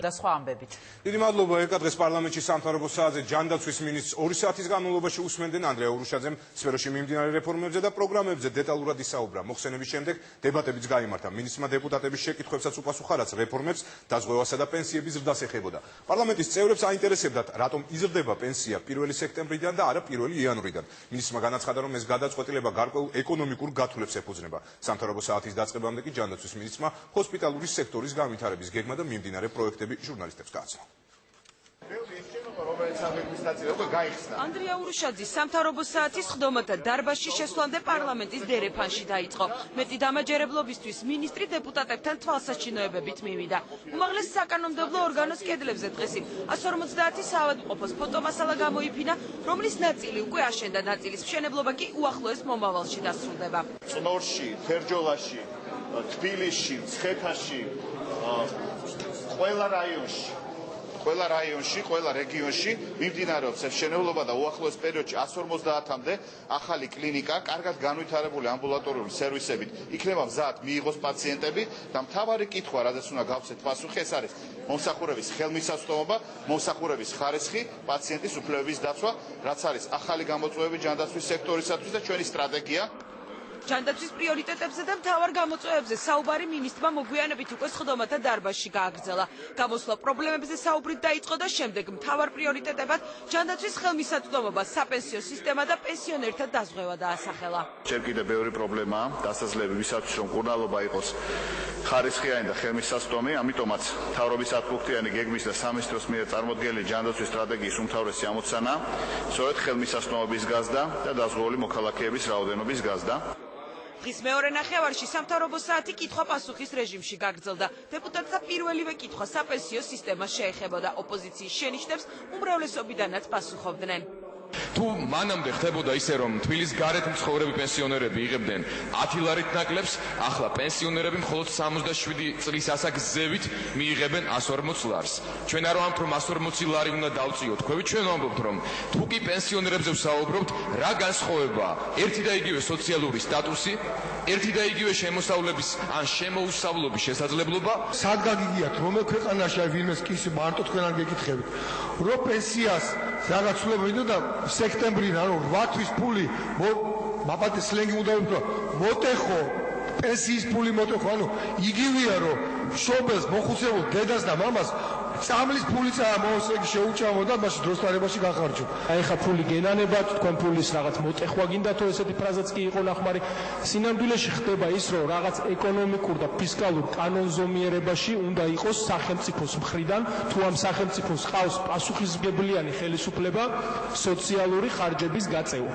და სხვა ამბებით. დიდი მადლობა ეკა დღეს პარლამენტში სამთავრობო საათზე ჯანდაცვის მინისტრს 2 საათის განმავლობაში უსმენდნენ ანდრია ურუშაძემ სფეროში მიმდინარე რეფორმებზე და პროგრამებზე დეტალურად ისაუბრა. მოხსენების შემდეგ დებატებიც გაიმართა. მინისტრმა დეპუტატების შეკითხვებსაც უპასუხა, რაც რეფორმებს, დაზღვევასა და პენსიების ზრდას ეხებოდა. პარლამენტის წევრებს აინტერესებდათ, რატომ იზრდება პენსია 1 სექტემბრიდან და არა 1 იანვრიდან. მინისტრმა განაცხადა, რომ ეს გადაწყვეტილება გარკვეულ ეკონომიკურ გათვლებს ეფუძნება. სამთავრობო საათის დაწყებამდე კი ჯანდაცვის მინისტრმა ჰოსპიტალური სექტორის განვითარების გეგმა და მიმდინარე პროექტები ჟურნალისტებს გააცნო. ანდრია ურუშაძის სამთავრობო საათის ხდომათა დარბაზში შესვლამდე პარლამენტის დერეფანში დაიწყო. მეტი დამაჯერებლობისთვის მინისტრი დეპუტატებთან თვალსაჩინოებებით მივიდა. უმაღლეს საკანონმდებლო ორგანოს კედლებზე დღეს 150 საავადმყოფოს ფოტომასალა გამოიფინა, რომლის ნაწილი უკვე აშენდა, ნაწილის მშენებლობა კი უახლოეს მომავალში დასრულდება. წნორში, თერჯოლაში, თბილისში, მცხეთაში, ყველა რაიონში, ყველა რეგიონში მიმდინარეობს მშენებლობა და უახლოეს პერიოდში 150-მდე ახალი კლინიკა, კარგად განვითარებული ამბულატორიული სერვისებით იქნება მზად მიიღოს პაციენტები და მთავარი კითხვა, რადგან უნდა გავცეთ პასუხი, ეს არის მომსახურების ხელმისაწვდომობა, მომსახურების ხარისხი, პაციენტის უფლებების დაცვა, რაც არის ახალი გამოწვევები ჯანდაცვის სექტორისათვის და ჩვენი სტრატეგია. ჯანდაცვის პრიორიტეტებზე და მთავარ გამოწვევებზე საუბარი მინისტრმა მოგვიანებით უკვე ხდომათა დარბაზში გააგრძელა. გამოსვლა პრობლემებზე საუბრით დაიწყო და შემდეგ მთავარ პრიორიტეტებად ჯანდაცვის ხელმისაწვდომობა, საპენსიო სისტემა და პენსიონერთა დაზღვევა დაასახელა. ჯერ კიდევ ბევრი პრობლემაა დასაძლები ვისაც რომ მკურნალობა იყოს ხარისხიანი და ხელმისაწვდომი, ამიტომაც მთავრობის 10-პუნქტიანი გეგმის და სამინისტროს მიერ წარმოდგენილი ჯანდაცვის სტრატეგიის უმთავრესი ამოცანა სწორედ ხელმისაწვდომობის გაზრდა და დაზღვეული მოქალაქეების რაოდენობის გაზრდა. დღის მეორე ნახევარში სამთავრობო საათი კითხვა-პასუხის რეჟიმში გაგრძელდა. დეპუტატთა პირველივე კითხვა საპენსიო სისტემას შეეხებოდა. ოპოზიციის შენიშვნებს უმრავლესობიდანაც პასუხობდნენ. თუ მანამდე ხდებოდა ისე, რომ თბილის გარეთ მცხოვრები პენსიონერები იღებდნენ 10 ლარით ნაკლებს, ახლა პენსიონერები მხოლოდ 67 წლის ასაკზევით მიიღებენ 140 ლარს. ჩვენ არ ვამბობთ, რომ 140 ლარი უნდა დავწიოთ. ჩვენ ვამბობთ, რომ თუ კი პენსიონერებზე ვსაუბრობთ, რა განსხვავებაა ერთი და იგივე სოციალური სტატუსი, ერთი და იგივე შემოსავლების ან შემოუსავლობის შესაძლებლობა. სადგან გიგიათ, რომელ ქვეყანაში აი ვინმეს კი მარტო თქვენ არ გეკითხებით, რომ პენსიას რაღაც ცვლილებები და სექტემბრიდან 8 თვის ფული მაპატე სლენგი უნდა ვიტყვი, მოტეხო პენსიის ფული მოტეხო, ანუ იგივეა რომ შობელს მოხუცებულ დედას და მამას წამლის ფულიც ამოსეგი შეუჭამო და მაშინ დროს თარებაში გახარჯო. აი ხა ფული გენანებათ, თქვენ ფულის რაღაც მოტეხვა გინდათო, ესეთი ფრაზაც კი იყო ნახმარი. სინამდვილეში ხდება ის, რომ რაღაც ეკონომიკურ და ფისკალურ კანონზომიერებაში უნდა იყოს სახელმწიფოს მხრიდან, თუ ამ სახელმწიფოს ყავს პასუხისმგებლიანი ხელისუფლება, სოციალური ხარჯების გაწევა.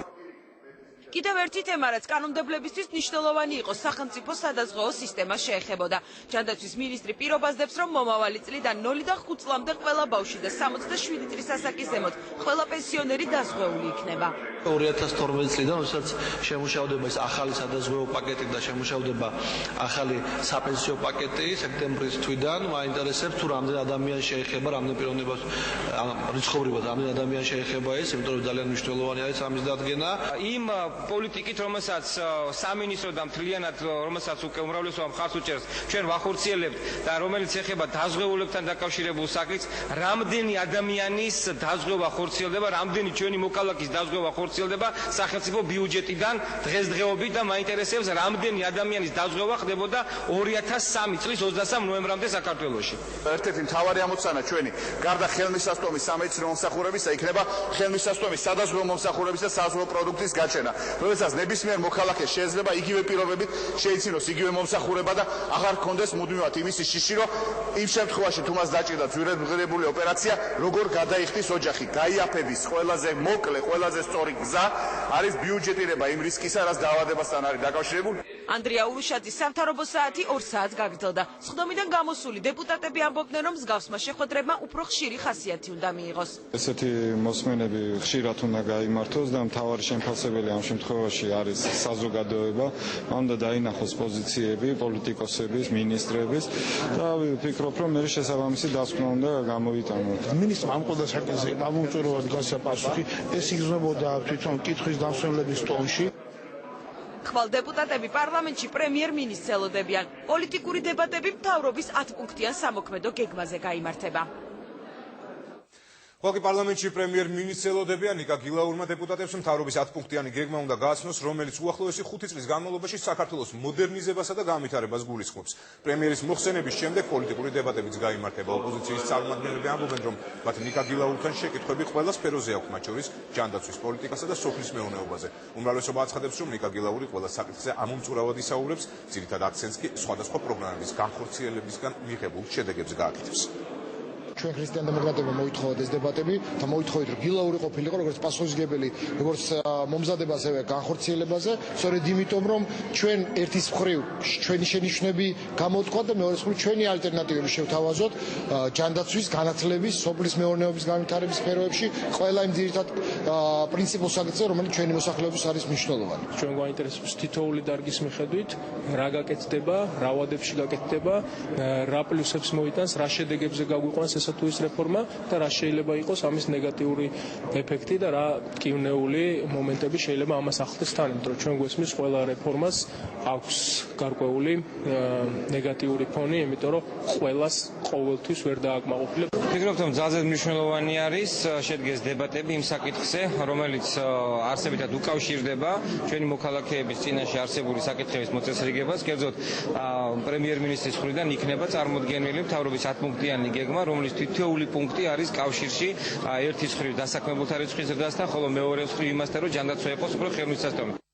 კიდევ ერთი თემა, რაც კანონმდებლებისთვის მნიშვნელოვანი იყო, სახელმწიფო სადაზღვეო სისტემა შეეხებოდა. ჯანდაცვის მინისტრი პირობას დებს, რომ მომავალი წლიდან 0-დან 5 წლამდე ყველა ბავშვი და 67 წლის ასაკის ზემოთ ყველა პენსიონერი დაზღვეული იქნება. 2012 წლიდან, როდესაც შემუშავდება ეს ახალი სადაზღვეო პაკეტი და შემუშავდება ახალი საპენსიო პაკეტი სექტემბრის თვიდან, მაინტერესებს თუ რამდენი ადამიანი შეეხება, რამდენი პიროვნებას რიცხობრივად რამდენი ადამიანი შეეხება ეს, იმიტომ რომ ძალიან მნიშვნელოვანი არის ამის დადგენა. იმ პოლიტიკით, რომელსაც სამინისტრო და მთლიანად რომელსაც უკვე უმრავლესობა მხარს უჭერს, ჩვენ ვახორციელებთ და რომელიც ეხება დაზღვეულებთან დაკავშირებულ საკითხს, რამდენი ადამიანის დაზღვევა ხორციელდება, რამდენი ჩვენი მოქალაქის დაზღვევა ხორციელდება სახელმწიფო ბიუჯეტიდან დღესდღეობით და მაინტერესებს რამდენი ადამიანის დაზღვევა ხდებოდა 2003 წლის 23 ნოემბრამდე საქართველოში. ერთ-ერთი მთავარი ამოცანა ჩვენი, გარდა ხელმისაწვდომის სამედიცინო მომსახურებისა, იქნება ხელმისაწვდომის სადაზღვეო მომსახურების და საზღვაო პროდუქტის გაჩენა. როდესაც ნებისმიერ მოქალაქეს შეიძლება იგივე პირობებით შეიცინოს იგივე მომსახურება და აღარ ჰქონდეს მუდმივად იმის შიში, რომ იმ შემთხვევაში თუ მას დაჭირდა ძვირადღირებული ოპერაცია, როგორ გადაიხდის ოჯახი. გაიაფების ყველაზე მოკლე, ყველაზე სწორი გზა არის ბიუჯეტირება იმ რისკისა, რაც დაავადებასთან არის დაკავშირებული. ანდრია ურუშაძის სამთავრობო საათი 2 საათს გაგრძელდა. სხდომიდან გამოსული დეპუტატები ამბობდნენ, რომ მსგავსმა შეხვედრებმა უფრო ხშირი ხასიათი უნდა მიიღოს. ესეთი მოსმენები ხშირად უნდა გაიმართოს და მთავარი შემფასებელი ამ შემთხვევაში არის საზოგადოება, უნდა დაინახოს პოზიციები პოლიტიკოსების, მინისტრების და ვფიქრობ, რომ მე შესაბამისი დასკვნა უნდა გამოვიტანოთ. მინისტრმა ამ ყველა საკითხზე ამოუწურებად გასა პასუხი, ეს იგრძნობოდა თვითონ კითხვის დამსვენებლების ტონში. ხვალ დეპუტატები პარლამენტში პრემიერ-მინისტრს ელოდებიან. პოლიტიკური დებატები მთავრობის 10 პუნქტიან სამოქმედო გეგმაზე გაიმართება. ხვალ კი პარლამენტში პრემიერ-მინისტრს ელოდებიან. ნიკა გილაურმა დეპუტატებს მთავრობის 10 პუნქტიანი გეგმა უნდა გააცნოს, რომელიც უახლოესი 5 წლის განმავლობაში საქართველოს მოდერნიზებასა და განვითარებას გულისხმობს. პრემიერის მოხსენების შემდეგ პოლიტიკური დებატებიც გაიმართება. ოპოზიციის წარმომადგენლები ამბობენ, რომ მათ ნიკა გილაურთან შეკითხვები ყველა სფეროზე აქვს, მათ შორის ჯანდაცვის პოლიტიკასა და სოფლის მეურნეობაზე. უმრავლესობა აცხადებს, რომ ნიკა გილაური ყველა საკითხზე ამომწურავად ისაუბრებს, ძირითად აქცენტს კი სხვადასხვა პროგრამების განხორციელებისგან მიღებულ შედეგებზე გააკეთებს. ჩვენ ქრისტიან-დემოკრატებმა მოითხოვოთ ეს დებატები და მოითხოვეთ, რომ გილაური ყოფილიყო როგორც პასუხისმგებელი როგორც მომზადებას, ასევე განხორციელებაზე, სწორედ იმიტომ, რომ ჩვენ ერთის მხრივ ჩვენი შენიშვნები გამოვთქვათ და მეორეს მხრივ ჩვენი ალტერნატივები შევთავაზოთ ჯანდაცვის, განათლების, სოფლის მეურნეობის განვითარების სფეროებში, ყველა იმ ძირითად პრინციპულ საკითხზე, რომელიც ჩვენი მოსახლეობის არის მნიშვნელოვანი. ჩვენ გვაინტერესებს თითოეული დარგის მიხედვით, რა გაკეთდება, რა ვადებში გაკეთდება, რა პლუსებს მოიტანს, რა შედეგებზე გაგვიყვანს ეს თუ ის რეფორმა და რა შეიძლება იყოს ამის ნეგატიური ეფექტი და რა კივნეული მომენტები შეიძლება ამას ახლდეს თან, იმიტომ რომ ჩვენ გვესმის ყველა რეფორმას აქვს გარკვეული ნეგატიური ფონი, იმიტომ რომ ყველას ყოველთვის ვერ დააკმაყოფილებს. ვფიქრობ, რომ ძალზედ მნიშვნელოვანი არის შედგეს დებატები იმ საკითხზე, რომელიც არსებითად უკავშირდება ჩვენი მოქალაქეების წინაშე არსებული საკითხების მოწესრიგებას, კერძოდ პრემიერ-მინისტრის მხრიდან იქნება წარმოდგენილი მთავრობის 10 პუნქტიანი გეგმა, რომლის თითოეული პუნქტი არის კავშირში ერთის მხრივ დასაქმებულთა რიცხვის ზრდასთან, ხოლო მეორე მხრივ იმასთან, რომ ჯანდაცვა იყოს უფრო ხელმისაწვდომი.